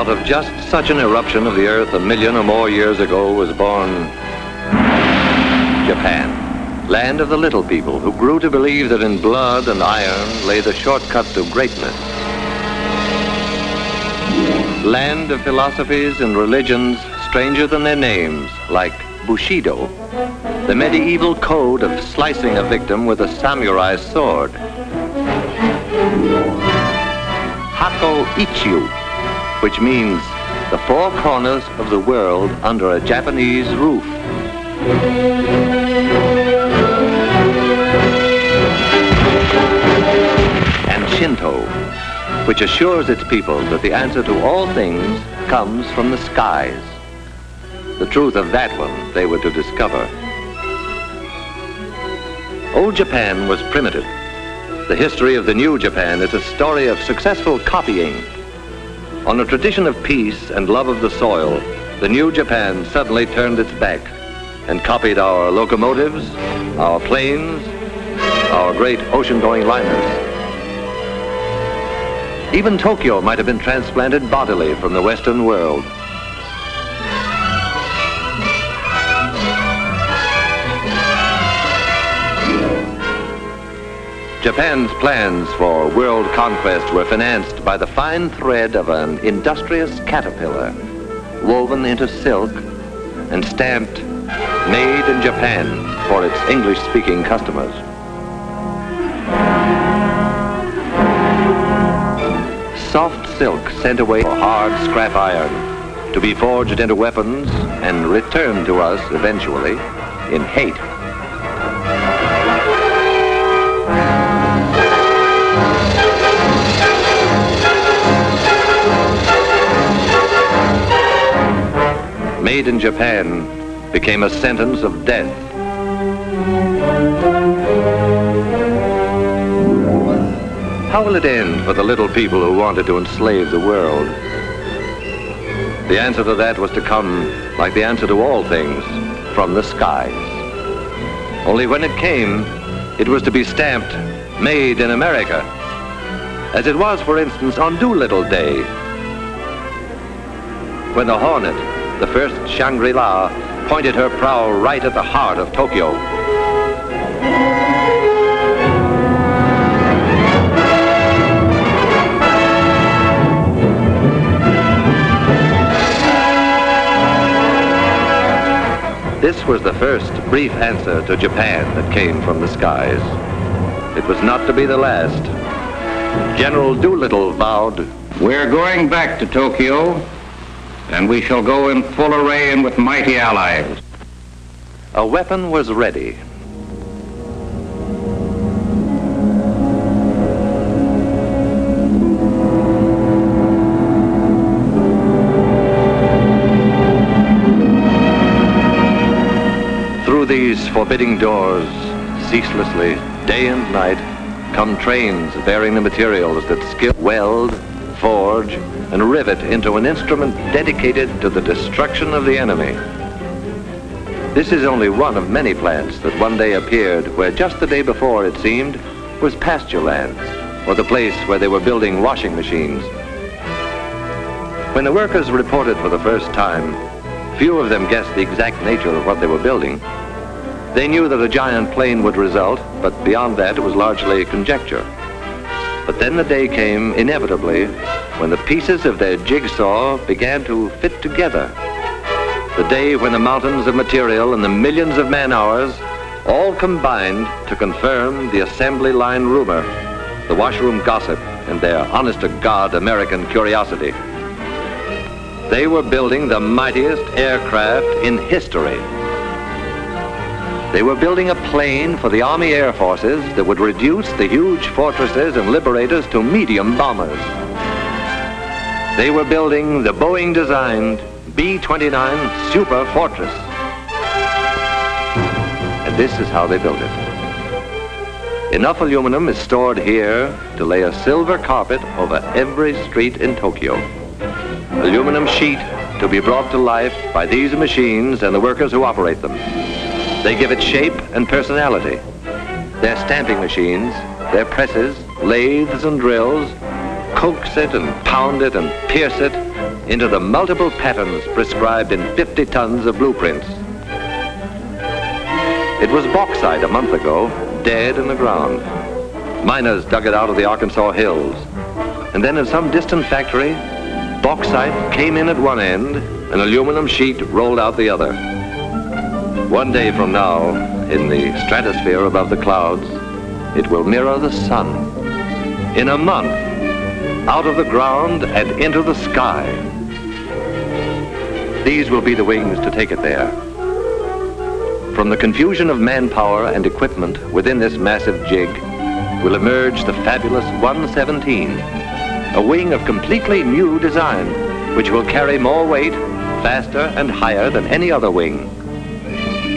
of just such an eruption of the earth a million or more years ago was born Japan, land of the little people who grew to believe that in blood and iron lay the shortcut to greatness. Land of philosophies and religions stranger than their names, like Bushido, the medieval code of slicing a victim with a samurai sword. Hako Ichiu, which means the four corners of the world under a Japanese roof. And Shinto, which assures its people that the answer to all things comes from the skies. The truth of that one they were to discover. Old Japan was primitive. The history of the new Japan is a story of successful copying. On a tradition of peace and love of the soil, the new Japan suddenly turned its back and copied our locomotives, our planes, our great ocean-going liners. Even Tokyo might have been transplanted bodily from the Western world. Japan's plans for world conquest were financed by the fine thread of an industrious caterpillar, woven into silk and stamped "Made in Japan" for its English-speaking customers. Soft silk sent away for hard scrap iron to be forged into weapons and returned to us eventually in hate. Made in Japan became a sentence of death. How will it end for the little people who wanted to enslave the world? The answer to that was to come, like the answer to all things, from the skies. Only when it came, it was to be stamped, "Made in America," as it was, for instance, on Doolittle Day, when the Hornet, the first Shangri-La, pointed her prow right at the heart of Tokyo. This was the first brief answer to Japan that came from the skies. It was not to be the last. General Doolittle vowed, "We're going back to Tokyo, and we shall go in full array and with mighty allies." a weapon was ready. Through these forbidding doors, ceaselessly, day and night, come trains bearing the materials that skill weld, forge, and rivet into an instrument dedicated to the destruction of the enemy. This is only one of many plants that one day appeared where just the day before, it seemed, was pasture land, or the place where they were building washing machines. When the workers reported for the first time, few of them guessed the exact nature of what they were building. They knew that a giant plane would result, but beyond that it was largely conjecture. But then the day came, inevitably, when the pieces of their jigsaw began to fit together. The day when the mountains of material and the millions of man-hours all combined to confirm the assembly line rumor, the washroom gossip, and their honest-to-God American curiosity. They were building the mightiest aircraft in history. They were building a plane for the Army Air Forces that would reduce the huge fortresses and liberators to medium bombers. They were building the Boeing-designed B-29 Super Fortress. And this is how they built it. Enough aluminum is stored here to lay a silver carpet over every street in Tokyo. Aluminum sheet to be brought to life by these machines and the workers who operate them. They give it shape and personality. Their stamping machines, their presses, lathes and drills, coax it and pound it and pierce it into the multiple patterns prescribed in 50 tons of blueprints. It was bauxite a month ago, dead in the ground. Miners dug it out of the Arkansas hills. And then in some distant factory, bauxite came in at one end, an aluminum sheet rolled out the other. One day from now, in the stratosphere above the clouds, it will mirror the sun. In a month, out of the ground and into the sky. These will be the wings to take it there. From the confusion of manpower and equipment within this massive jig will emerge the fabulous 117, a wing of completely new design, which will carry more weight, faster and higher than any other wing.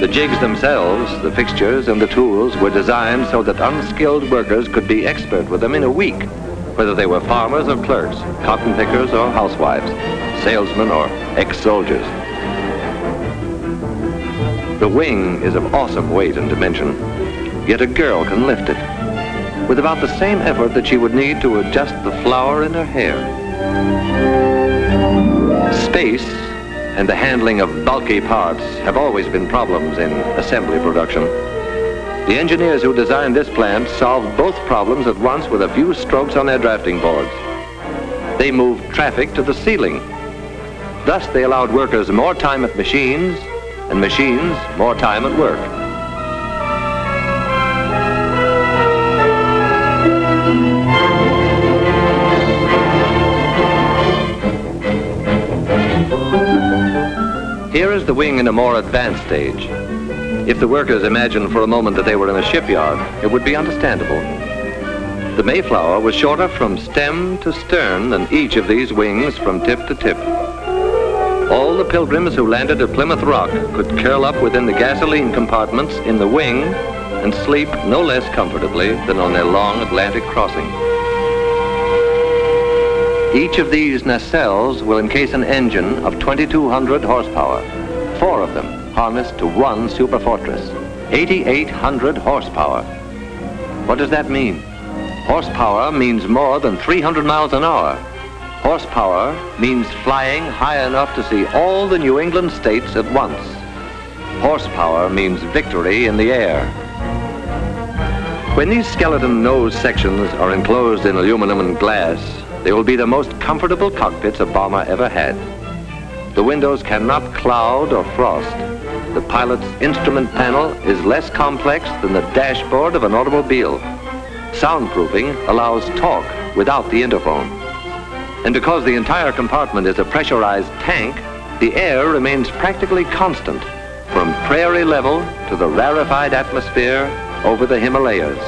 The jigs themselves, the fixtures and the tools were designed so that unskilled workers could be expert with them in a week, whether they were farmers or clerks, cotton pickers or housewives, salesmen or ex-soldiers. The wing is of awesome weight and dimension, yet a girl can lift it with about the same effort that she would need to adjust the flower in her hair. Space and the handling of bulky parts have always been problems in assembly production. The engineers who designed this plant solved both problems at once with a few strokes on their drafting boards. They moved traffic to the ceiling. Thus they allowed workers more time at machines and machines more time at work. Here is the wing in a more advanced stage. If the workers imagined for a moment that they were in a shipyard, it would be understandable. The Mayflower was shorter from stem to stern than each of these wings from tip to tip. All the pilgrims who landed at Plymouth Rock could curl up within the gasoline compartments in the wing and sleep no less comfortably than on their long Atlantic crossing. Each of these nacelles will encase an engine of 2,200 horsepower, 4 of them harnessed to one superfortress, 8,800 horsepower. What does that mean? Horsepower means more than 300 miles an hour. Horsepower means flying high enough to see all the New England states at once. Horsepower means victory in the air. When these skeleton nose sections are enclosed in aluminum and glass, they will be the most comfortable cockpits a bomber ever had. The windows cannot cloud or frost. The pilot's instrument panel is less complex than the dashboard of an automobile. Soundproofing allows talk without the interphone. And because the entire compartment is a pressurized tank, the air remains practically constant from prairie level to the rarefied atmosphere over the Himalayas.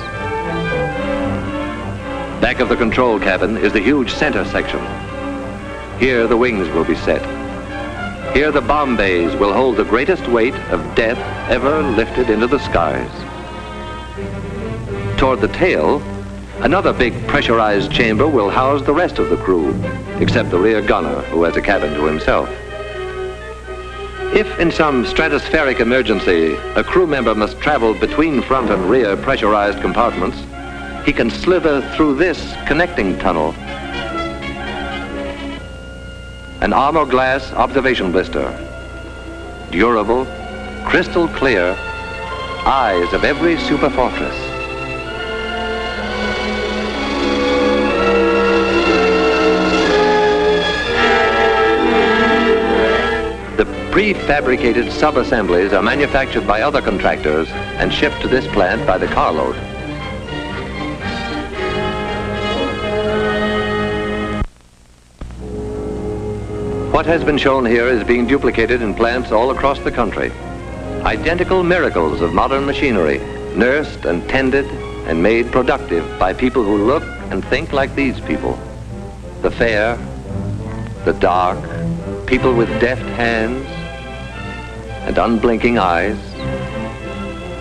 Back of the control cabin is the huge center section. Here the wings will be set. Here the bomb bays will hold the greatest weight of death ever lifted into the skies. Toward the tail, another big pressurized chamber will house the rest of the crew, except the rear gunner, who has a cabin to himself. If in some stratospheric emergency, a crew member must travel between front and rear pressurized compartments, he can slither through this connecting tunnel. An armor glass observation blister. Durable, crystal clear, eyes of every superfortress. The prefabricated sub-assemblies are manufactured by other contractors and shipped to this plant by the carload. What has been shown here is being duplicated in plants all across the country. Identical miracles of modern machinery, nursed and tended and made productive by people who look and think like these people. The fair, the dark, people with deft hands and unblinking eyes,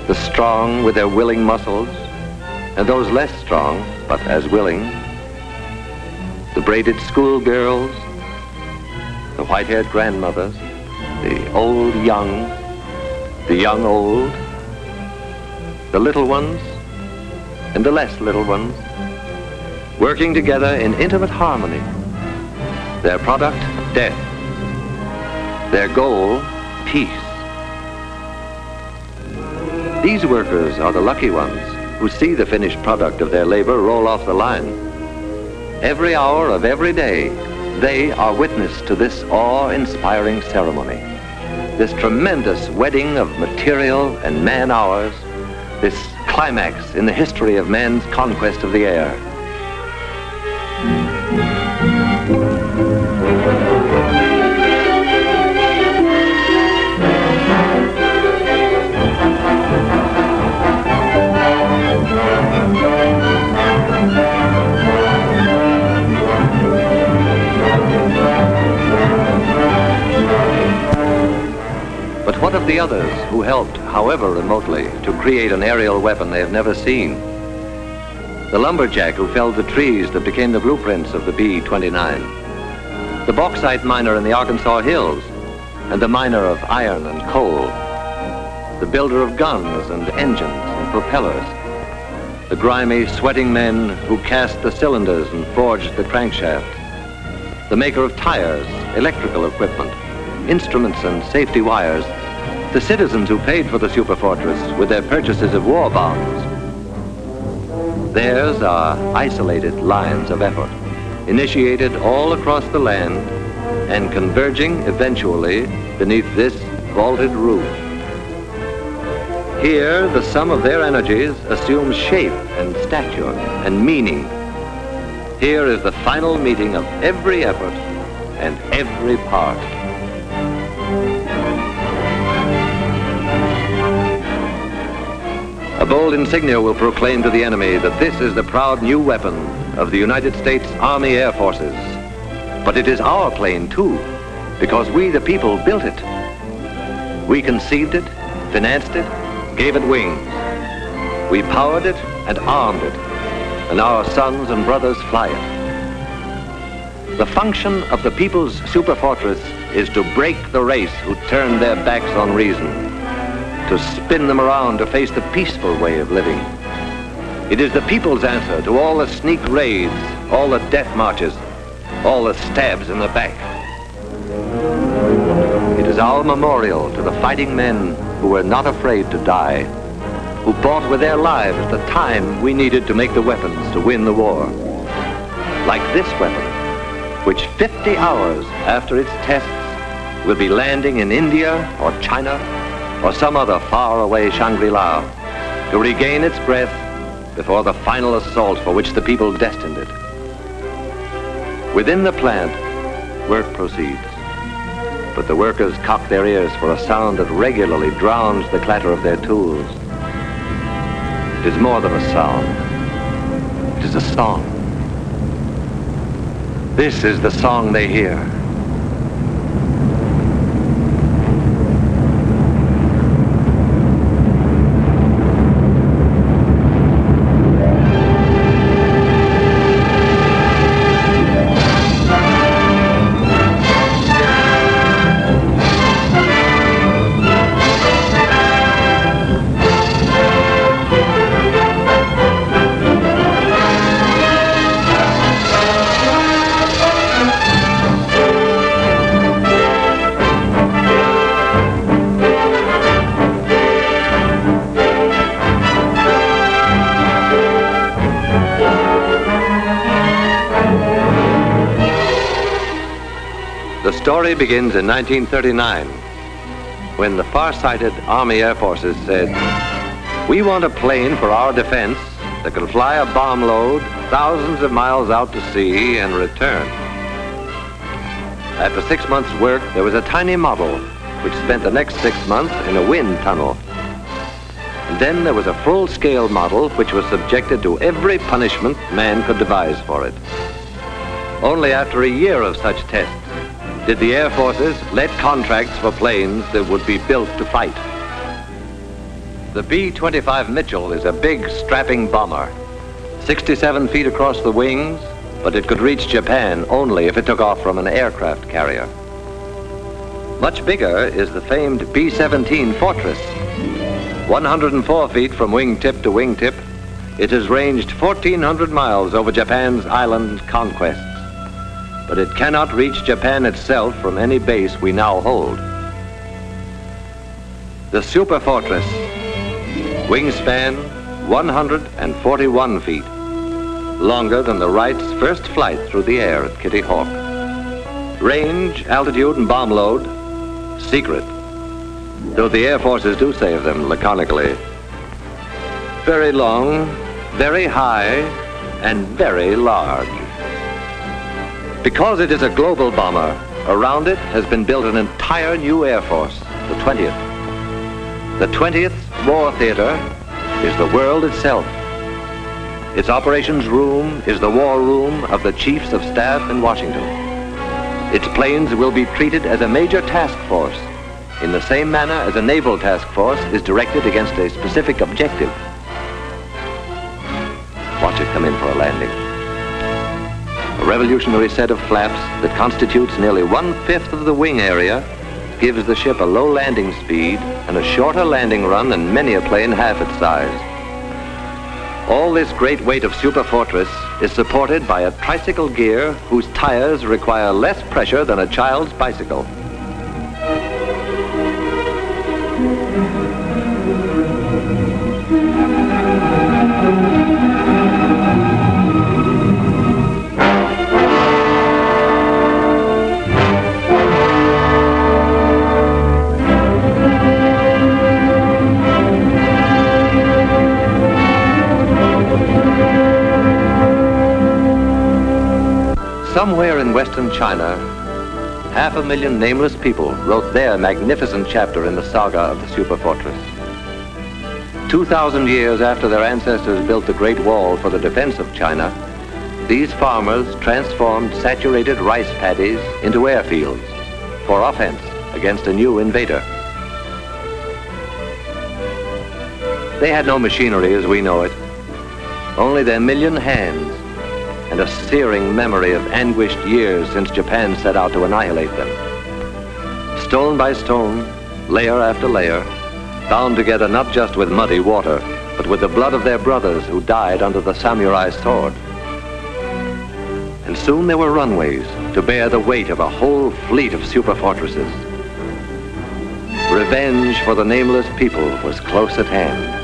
the strong with their willing muscles, and those less strong but as willing, the braided schoolgirls, the white-haired grandmothers, the old young, the young old, the little ones and the less little ones, working together in intimate harmony. Their product, death. Their goal, peace. These workers are the lucky ones who see the finished product of their labor roll off the line. Every hour of every day, they are witness to this awe-inspiring ceremony, this tremendous wedding of material and man-hours, this climax in the history of man's conquest of the air. But what of the others who helped, however remotely, to create an aerial weapon they have never seen? The lumberjack who felled the trees that became the blueprints of the B-29. The bauxite miner in the Arkansas hills, and the miner of iron and coal. The builder of guns and engines and propellers. The grimy, sweating men who cast the cylinders and forged the crankshaft. The maker of tires, electrical equipment, instruments and safety wires, the citizens who paid for the superfortress with their purchases of war bonds. Theirs are isolated lines of effort, initiated all across the land and converging eventually beneath this vaulted roof. Here, the sum of their energies assumes shape and stature and meaning. Here is the final meeting of every effort and every part. A bold insignia will proclaim to the enemy that this is the proud new weapon of the United States Army Air Forces. But it is our plane too, because we the people built it. We conceived it, financed it, gave it wings. We powered it and armed it, and our sons and brothers fly it. The function of the people's superfortress is to break the race who turned their backs on reason, to spin them around to face the peaceful way of living. It is the people's answer to all the sneak raids, all the death marches, all the stabs in the back. It is our memorial to the fighting men who were not afraid to die, who bought with their lives the time we needed to make the weapons to win the war. Like this weapon, which 50 hours after its tests will be landing in India or China or some other faraway Shangri-La to regain its breath before the final assault for which the people destined it. Within the plant, work proceeds, but the workers cock their ears for a sound that regularly drowns the clatter of their tools. It is more than a sound. It is a song. This is the song they hear. The story begins in 1939, when the far-sighted Army Air Forces said, "We want a plane for our defense that can fly a bomb load thousands of miles out to sea and return." After 6 months' work, there was a tiny model which spent the next 6 months in a wind tunnel. And then there was a full-scale model which was subjected to every punishment man could devise for it. Only after a year of such tests did the Air Forces let contracts for planes that would be built to fight. The B-25 Mitchell is a big, strapping bomber, 67 feet across the wings, but it could reach Japan only if it took off from an aircraft carrier. Much bigger is the famed B-17 Fortress. 104 feet from wingtip to wingtip, it has ranged 1,400 miles over Japan's island conquests. but it cannot reach Japan itself from any base we now hold. The Superfortress, wingspan 141 feet, longer than the Wrights' first flight through the air at Kitty Hawk. Range, altitude, and bomb load, secret, though the Air Forces do say of them laconically. Very long, very high, and very large. Because it is a global bomber, around it has been built an entire new Air Force, the 20th. The 20th War Theater is the world itself. Its operations room is the war room of the Chiefs of Staff in Washington. Its planes will be treated as a major task force, in the same manner as a naval task force is directed against a specific objective. Watch it come in for a landing. A revolutionary set of flaps that constitutes nearly 1/5 of the wing area gives the ship a low landing speed and a shorter landing run than many a plane half its size. All this great weight of Superfortress is supported by a tricycle gear whose tires require less pressure than a child's bicycle. Somewhere in western China, 500,000 nameless people wrote their magnificent chapter in the saga of the Superfortress. 2,000 years after their ancestors built the Great Wall for the defense of China, these farmers transformed saturated rice paddies into airfields for offense against a new invader. They had no machinery as we know it, only their million hands and a searing memory of anguished years since Japan set out to annihilate them. Stone by stone, layer after layer, bound together not just with muddy water, but with the blood of their brothers who died under the samurai's sword. And soon there were runways to bear the weight of a whole fleet of superfortresses. Revenge for the nameless people was close at hand.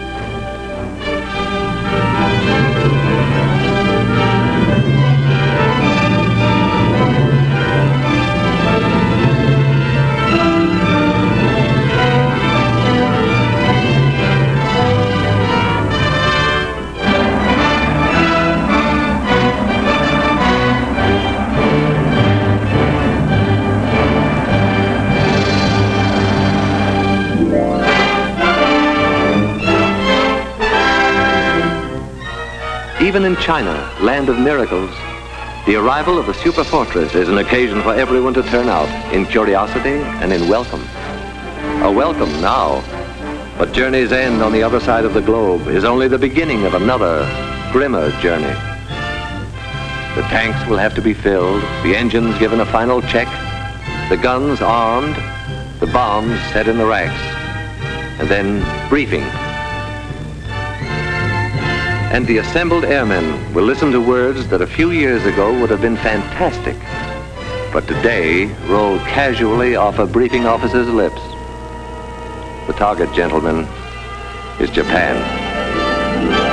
Even in China, land of miracles, the arrival of the Superfortress is an occasion for everyone to turn out in curiosity and in welcome. A welcome now, but journey's end on the other side of the globe is only the beginning of another, grimmer journey. The tanks will have to be filled, the engines given a final check, the guns armed, the bombs set in the racks, and then briefing. And the assembled airmen will listen to words that a few years ago would have been fantastic, but today roll casually off a briefing officer's lips. The target, gentlemen, is Japan.